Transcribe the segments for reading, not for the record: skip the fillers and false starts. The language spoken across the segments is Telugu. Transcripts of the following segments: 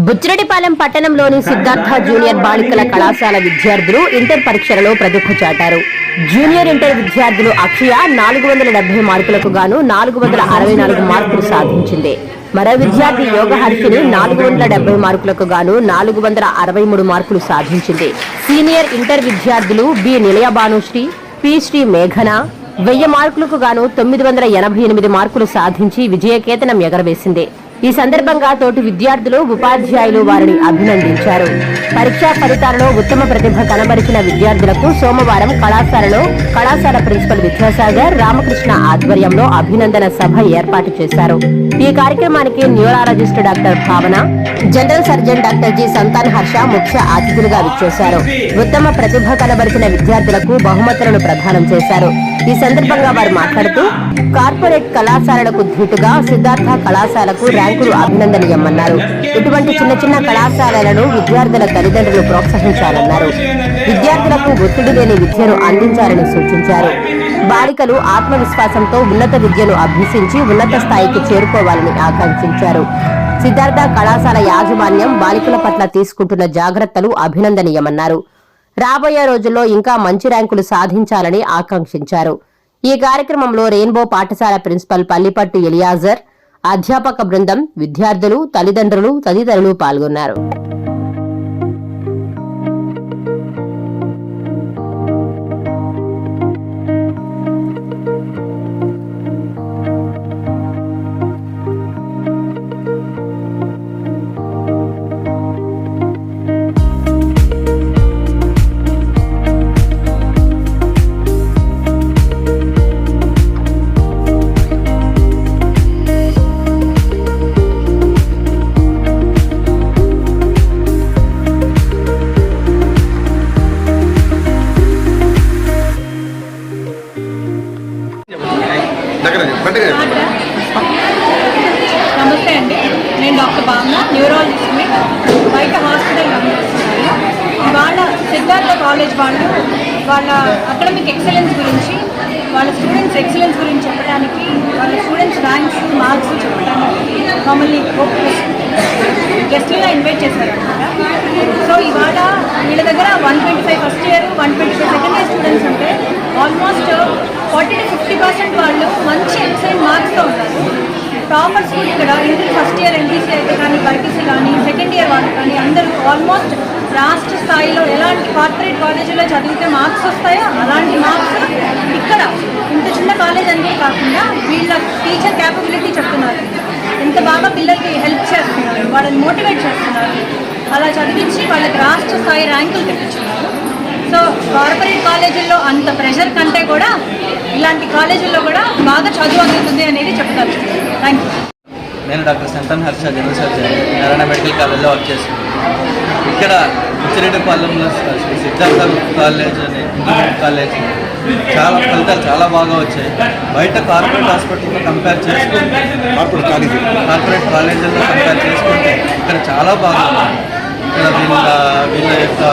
బుచ్చిరెడ్డిపాలెం పట్టణంలోని సిద్ధార్థ జూనియర్ బాలికల కళాశాల విద్యార్థులు ఇంటర్ పరీక్షలలో ప్రతిభ చాటారు. జూనియర్ ఇంటర్ విద్యార్థులు అక్షయ 470 మార్కులకు గాను 464 మార్కులు సాధించింది. మరో విద్యార్థి యోగహర్షిని 470 మార్కులకు గాను 463 మార్కులు సాధించింది. సీనియర్ ఇంటర్ విద్యార్థులు బి నిలయ భానుశ్రీ, పి శ్రీ మేఘన 1000 మార్కులకు గాను 988 మార్కులు సాధించి విజయకేతనం ఎగరవేసింది. ఈ సందర్భంగా తోటి విద్యార్థులు, ఉపాధ్యాయులు వారిని అభినందించారు. పరీక్షా ఫలితాలలో ఉత్తమ ప్రతిభ కనబరిచిన విద్యార్థులకు సోమవారం కళాశాల ప్రిన్సిపల్ విద్యాసాగర్ రామకృష్ణ ఆధ్వర్యంలో అభినందన సభ ఏర్పాటు చేశారు. ఈ కార్యక్రమానికి న్యూరాలజిస్ట్ డాక్టర్ భావన, general surgeon doctor G సంతాన్ Harsha ముఖ్య అతిథులుగా విచ్చేశారు. ఉత్తమ ప్రతిభ కనబరిచిన విద్యార్థులకు బహుమతులను ప్రదానం చేశారు. ఈ సందర్భంగా వారు మాట్లాడుతూ కార్పొరేట్ కళాశాలలకు ధీటుగా సిద్ధార్థ కళాశాలకు ర్యాంకులు అభినందనీయమన్నారు. ఇటువంటి చిన్న కళాశాలలను విద్యార్థుల తల్లిదండ్రులు ప్రోత్సహించాలన్నారు. విద్యార్థులకు ఒత్తిడి లేని విద్యను అందించాలని సూచించారు. బాలికలు ఆత్మవిశ్వాసంతో ఉన్నత విద్యను అభ్యసించి ఉన్నత స్థాయికి చేరుకోవాలని ఆకాంక్షించారు. సిద్ధార్థ కళాశాల యాజమాన్యం బాలికల పట్ల తీసుకుంటున్న జాగ్రత్తలు అభినందనీయమన్నారు. రాబోయే రోజుల్లో ఇంకా మంచి ర్యాంకులు సాధించాలని ఆకాంక్షించారు. ఈ కార్యక్రమంలో రెయిన్బో పాఠశాల ప్రిన్సిపల్ పల్లిపట్టు ఎలియాజర్, అధ్యాపక బృందం, విద్యార్థులు, తల్లిదండ్రులు తదితరులు పాల్గొన్నారు. నమస్తే అండి, నేను డాక్టర్ భావన, న్యూరాలజిస్ట్ని. బయట హాస్పిటల్ పనిచేస్తున్నాను. ఇవాళ సిద్ధార్థ కాలేజ్ వాళ్ళు వాళ్ళ అకాడమిక్ ఎక్సలెన్స్ గురించి, వాళ్ళ స్టూడెంట్స్ ఎక్సలెన్స్ గురించి చెప్పడానికి, వాళ్ళ స్టూడెంట్స్ ర్యాంక్స్, మార్క్స్ చెప్పడానికి మమ్మల్ని గెస్ట్గా ఇన్వైట్ చేశారనమాట. సో ఇవాళ వీళ్ళ దగ్గర 125 first year, 125 second year students ఉంటే ఆల్మోస్ట్ 40 to 50% వాళ్ళు మంచి ఎక్సలెంట్ మార్క్స్తో ఉన్నారు. టాపర్స్ కూడా ఇక్కడ ఇంటర్ ఫస్ట్ ఇయర్ ఎన్టీసీ అయితే కానీ, బైపీసీ కానీ, సెకండ్ ఇయర్ వాళ్ళు కానీ అందరూ ఆల్మోస్ట్ రాష్ట్ర స్థాయిలో ఎలాంటి కార్పొరేట్ కాలేజీలో చదివితే మార్క్స్ వస్తాయో అలాంటి మార్క్స్ ఇక్కడ ఇంత చిన్న కాలేజ్ అంటే కాకుండా వీళ్ళ టీచర్ క్యాపబిలిటీ చెప్తున్నారు. ఎంత బాగా పిల్లలకి హెల్ప్ చేస్తున్నారు, వాళ్ళని మోటివేట్ చేస్తున్నారు. అలా చదివించి వాళ్ళకి రాష్ట్ర స్థాయి ర్యాంకులు తెప్పించున్నారు. సో కార్పొరేట్ కాలేజీల్లో అంత ప్రెషర్ కంటే కూడా ఇలాంటి కాలేజీల్లో కూడా బాగా చదువు అందుతుంది అనేది చెప్తారు. Thank you. నేను doctor Santhan Harsha, general surgeon, Narayana medical కాలేజ్లో వర్క్ చేస్తున్నాను. ఇక్కడ బుచ్చిరెడ్డిపాలెంలో సిద్ధార్థ కాలేజ్ అని ఇంజనీరింగ్ కాలేజ్ చాలా ఫలితాలు చాలా బాగా వచ్చాయి. బయట కార్పొరేట్ హాస్పిటల్తో కంపేర్ చేసుకుంటే, కార్పొరేట్ కాలేజీల్లో కంపేర్ చేసుకుంటే ఇక్కడ చాలా బాగా ఇక్కడ వీళ్ళ యొక్క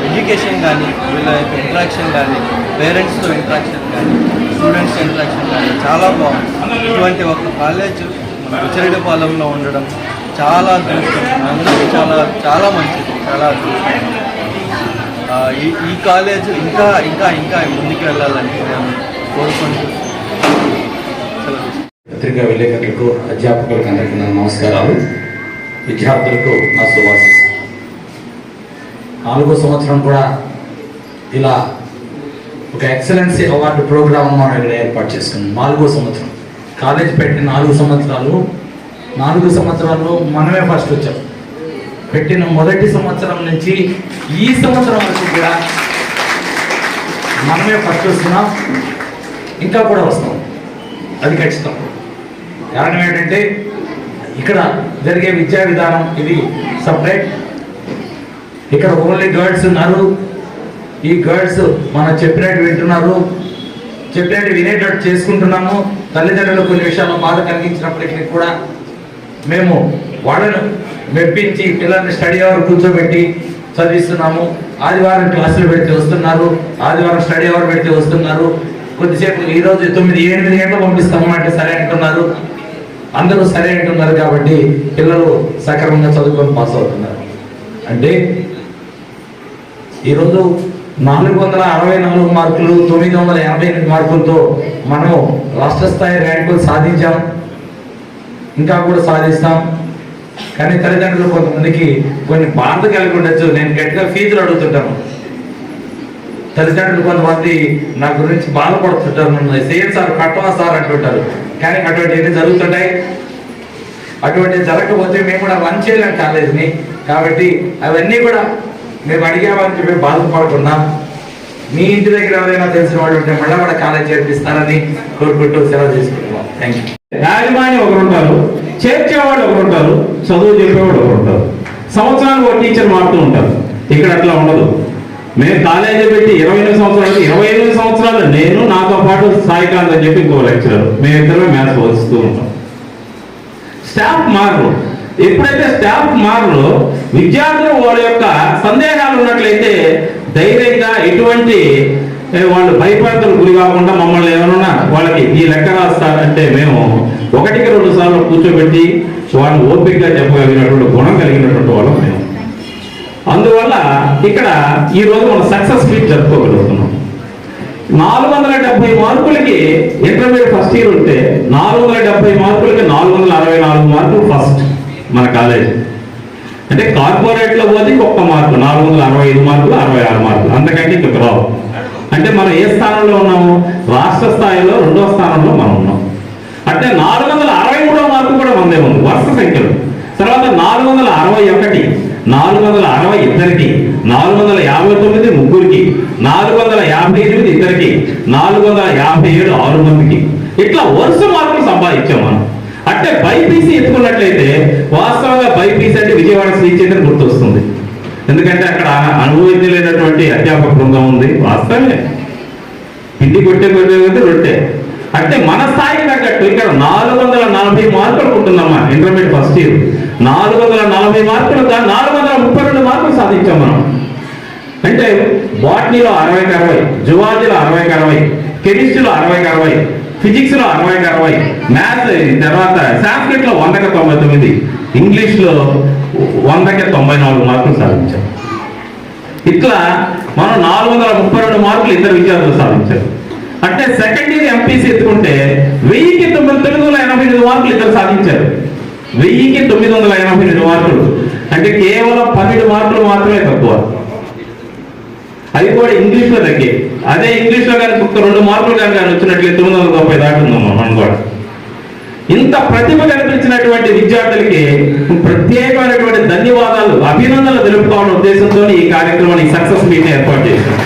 ఎడ్యుకేషన్ కానీ, వీళ్ళ యొక్క ఇంట్రాక్షన్ కానీ, పేరెంట్స్తో ఇంట్రాక్షన్ కానీ, స్టూడెంట్స్ ఇంట్రాక్షన్ కానీ చాలా బాగుంది. ఇటువంటి ఒక కాలేజ్ బుచ్చిరెడ్డిపాలెంలో ఉండడం చాలా అదృష్టం, అందరికీ చాలా చాలా మంచిది, చాలా అదృష్టం. ఈ కాలేజ్ ఇంకా ఇంకా ఇంకా ముందుకు వెళ్ళాలని నేను కోరుకుంటూ పత్రికా విలేకరులకు, అధ్యాపకులకు అందరికీ నా నమస్కారాలు. విద్యార్థులకు నా శుభాశీస్సులు. 4వ సంవత్సరం కూడా ఇలా ఒక ఎక్సలెన్సీ అవార్డు ప్రోగ్రామ్ మనం ఇక్కడ ఏర్పాటు చేసుకున్నాం. 4వ సంవత్సరం కాలేజ్ పెట్టిన 4 సంవత్సరాలు మనమే ఫస్ట్ వచ్చాం. పెట్టిన మొదటి సంవత్సరం నుంచి ఈ సంవత్సరం వరకు కూడా మనమే ఫస్ట్ వస్తున్నాం, ఇంకా కూడా వస్తాం, అది ఖచ్చితం. కారణం ఏంటంటే ఇక్కడ జరిగే విద్యా విధానం ఇది సపరేట్. ఇక్కడ ఓన్లీ గర్ల్స్ ఉన్నారు. ఈ గర్ల్స్ మనం చెప్పినట్టు వింటున్నారు, చెప్పినట్టు వినేటట్టు చేసుకుంటున్నాము. తల్లిదండ్రులు కొన్ని విషయాల్లో బాధ కలిగించినప్పటికీ కూడా మేము వాళ్ళను మెప్పించి పిల్లల్ని స్టడీ అవర్ కూర్చోబెట్టి చదివిస్తున్నాము. ఆదివారం క్లాసులు పెడితే వస్తున్నారు, ఆదివారం స్టడీ అవర్ పెడితే వస్తున్నారు. కొద్దిసేపు ఈరోజు 9-8 గంటలు పంపిస్తాము అంటే సరే అంటున్నారు. అందరూ సరే అంటున్నారు కాబట్టి పిల్లలు సక్రమంగా చదువుకొని పాస్ అవుతున్నారు. అంటే ఈరోజు 464 మార్కులు 988 మార్కులతో మనం రాష్ట్ర స్థాయి ర్యాంకులు సాధించాం, ఇంకా కూడా సాధిస్తాం. కానీ తల్లిదండ్రులు కొంతమందికి కొన్ని బాధ కలిగి ఉండొచ్చు. నేను గట్టిగా ఫీజులు అడుగుతుంటాను, తల్లిదండ్రులు కొంతమంది నా గురించి బాధపడుతుంటారు, నన్ను సేమ్ సార్ కట్టవా సార్ అంటుంటారు. కానీ అటువంటివి జరుగుతుంటాయి. అటువంటివి జరగకపోతే మేము కూడా రన్ చేయలేం కాలేజీని. కాబట్టి అవన్నీ కూడా మేము అడిగామని చెప్పి బాధపడకుండా మీ ఇంటి దగ్గర ఎవరైనా తెలిసిన వాళ్ళు ఉంటే మళ్ళీ కూడా కాలేజ్ చేర్పిస్తారని కోరుకుంటూ సెలవు తీసుకుంటున్నాం. Thank you. యాజమాని ఒకరు ఉంటారు, చేర్చేవాళ్ళు ఒకరు ఉంటారు, చదువు చెప్పేవాడు ఒకరు ఉంటారు. సంవత్సరానికి ఒక టీచర్ మారుతూ ఉంటారు. ఇక్కడ అట్లా ఉండదు. మేము కాలేజీ పెట్టి 28 సంవత్సరాలు నేను, నాతో పాటు సాయికాంత్ అని చెప్పి ఇంకో లెక్చరర్, మేమిద్దరమే మ్యాథ్స్ వస్తూ ఉంటాం. స్టాఫ్ మారరు. ఎప్పుడైతే స్టాఫ్ మారరు, విద్యార్థులు వాళ్ళ యొక్క సందేహాలు ఉన్నట్లయితే ధైర్యంగా ఎటువంటి వాళ్ళు భయపడతలు గురి కాకుండా మమ్మల్ని ఏమన్నా వాళ్ళకి ఈ లెక్క రాస్తారంటే మేము 1-2 సార్లు కూర్చోబెట్టి వాళ్ళని ఓపికగా చెప్పగలిగినటువంటి గుణం కలిగినటువంటి వాళ్ళం మేము. అందువల్ల ఇక్కడ ఈ రోజు మనం సక్సెస్ మీట్ జరుపుకోగలుగుతున్నాం. 470 మార్కులకి ఇంటర్మీడియట్ ఫస్ట్ ఇయర్ ఉంటే 470 మార్కులకి 464 మార్కులు ఫస్ట్ మన కాలేజ్. అంటే కార్పొరేట్ లో పోతే ఒక్క మార్కు 465 మార్కులు 66 మార్కులు, అంతకంటే ఇంకొక రావు. అంటే మనం ఏ స్థానంలో ఉన్నాము? రాష్ట్ర స్థాయిలో 2వ స్థానంలో మనం ఉన్నాం. అంటే 463వ మార్కు కూడా మనదే ఉంది వరుస సంఖ్యలో. తర్వాత 461, 460 ఇద్దరికి, 459 ముగ్గురికి, 458 ఇద్దరికి, 457 6 మందికి, ఇట్లా వరుస మార్కులు సంపాదించాం మనం. అంటే బైపీసీ ఎత్తుకున్నట్లయితే వాస్తవంగా బైపీసీ అంటే విజయవాడ శ్రీ చైతన్య గుర్తొస్తుంది. ఎందుకంటే అక్కడ అనుభవించలేనటువంటి అధ్యాపక బృందం ఉంది. వాస్తవమే, పిండి కొట్టే రొట్టె. అంటే మన స్థాయికి తగ్గట్టు ఇక్కడ 440 మార్కులు ఉంటుందమ్మా. ఇంటర్మీడియట్ ఫస్ట్ ఇయర్ 440 మార్కులు, 432 మార్కులు సాధించాం మనం. అంటే బాటనీలో 60కి 60, జువాలజీలో 60కి 60, కెమిస్ట్రీలో 60కి 60, ఫిజిక్స్ లో 60కి 60, మ్యాథ్స్ తర్వాత సాంస్క్రిట్ లో 100కి 99, ఇంగ్లీష్ లో 100కి 94 మార్కులు సాధించాం. ఇట్లా మనం 432 మార్కులు ఇద్దరు విద్యార్థులు సాధించారు. అంటే సెకండ్ ఇయర్ ఎంపీసీ ఎత్తుకుంటే 1000కి 988 మార్కులు ఇద్దరు సాధించారు. 1000కి 988 మార్కులు అంటే కేవలం 12 మార్కులు మాత్రమే తక్కువ. అది కూడా ఇంగ్లీష్ లో తగ్గే. అదే ఇంగ్లీష్ లో కానీ ఒక్క 2 మార్కులు కానీ వచ్చినట్లయితే 990 దాటున్నాం మనం కూడా. ఇంత ప్రతిభ కనిపించినటువంటి విద్యార్థులకి ప్రత్యేకమైనటువంటి ధన్యవాదాలు, అభినందనలు తెలుపుకోవాలనే ఉద్దేశంతో ఈ కార్యక్రమాన్ని సక్సెస్ మీట్ ఏర్పాటు చేశాం.